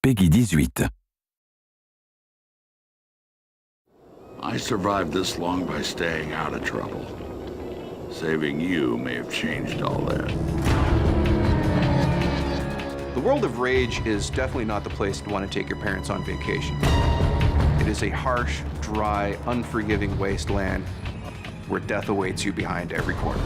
Peggy 18. I survived this long by staying out of trouble. Saving you may have changed all that. The world of Rage is definitely not the place to want to take your parents on vacation. It is a harsh, dry, unforgiving wasteland where death awaits you behind every corner.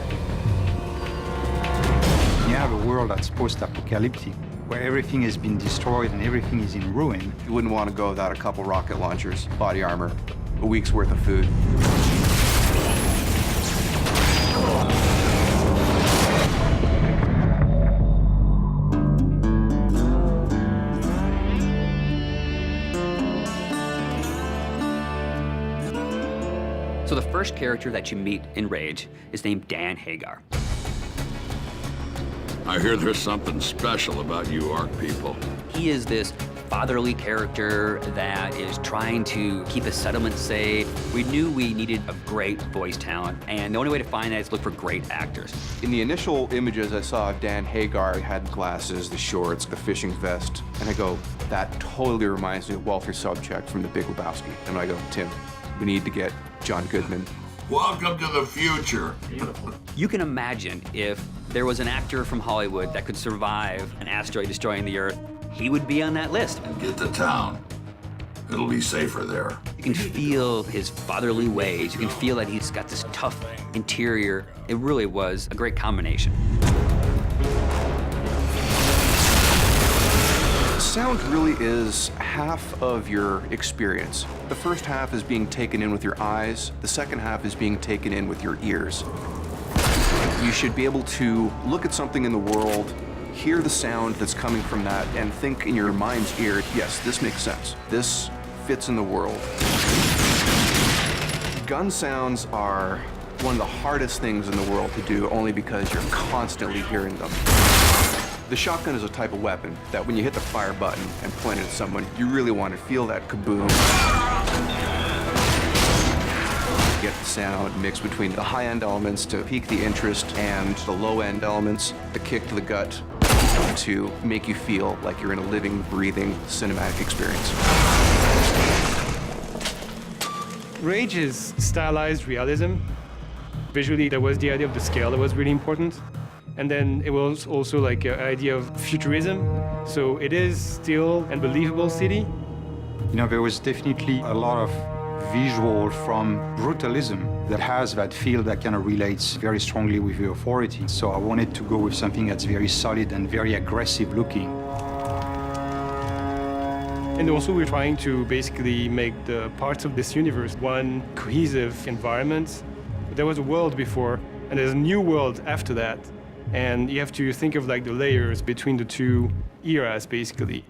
You have a world that's post-apocalyptic, where everything has been destroyed and everything is in ruin. You wouldn't want to go without a couple rocket launchers, body armor, a week's worth of food. So the first character that you meet in Rage is named Dan Hagar. I hear there's something special about you Ark people. He is this fatherly character that is trying to keep the settlement safe. We knew we needed a great voice talent, and the only way to find that is look for great actors. In the initial images I saw of Dan Hagar, he had glasses, the shorts, the fishing vest, and I go, that totally reminds me of Walter Sobchak from The Big Lebowski. And I go, Tim, we need to get John Goodman. Welcome to the future. You can imagine if there was an actor from Hollywood that could survive an asteroid destroying the Earth, he would be on that list. Get to town. It'll be safer there. You can feel his fatherly ways. You can feel that he's got this tough interior. It really was a great combination. Sound really is half of your experience. The first half is being taken in with your eyes. The second half is being taken in with your ears. You should be able to look at something in the world, hear the sound that's coming from that, and think in your mind's ear, yes, this makes sense. This fits in the world. Gun sounds are one of the hardest things in the world to do, only because you're constantly hearing them. The shotgun is a type of weapon that when you hit the fire button and point it at someone, you really want to feel that kaboom. Get the sound mixed between the high-end elements to pique the interest and the low-end elements, the kick to the gut, to make you feel like you're in a living, breathing, cinematic experience. Rage is stylized realism. Visually, there was the idea of the scale that was really important. And then it was also like an idea of futurism. So it is still a believable city. You know, there was definitely a lot of visual from brutalism that has that feel that kind of relates very strongly with the authority. So I wanted to go with something that's very solid and very aggressive looking. And also we're trying to basically make the parts of this universe one cohesive environment. There was a world before, and there's a new world after that. And you have to think of like the layers between the two eras, basically.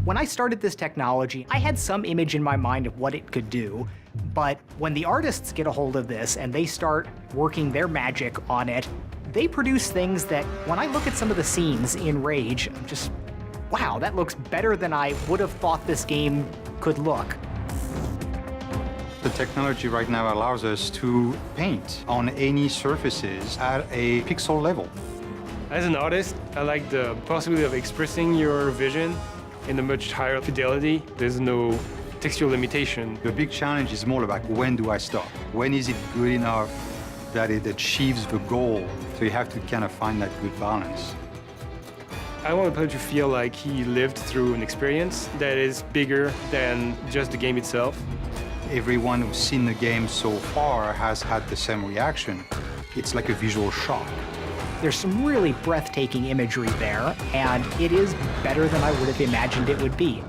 When I started this technology, I had some image in my mind of what it could do, but when the artists get a hold of this and they start working their magic on it, they produce things that, when I look at some of the scenes in Rage, I'm just, wow, that looks better than I would have thought this game could look. The technology right now allows us to paint on any surfaces at a pixel level. As an artist, I like the possibility of expressing your vision in a much higher fidelity. There's no textual limitation. The big challenge is more about when do I stop? When is it good enough that it achieves the goal? So you have to kind of find that good balance. I want the player to feel like he lived through an experience that is bigger than just the game itself. Everyone who's seen the game so far has had the same reaction. It's like a visual shock. There's some really breathtaking imagery there, and it is better than I would have imagined it would be.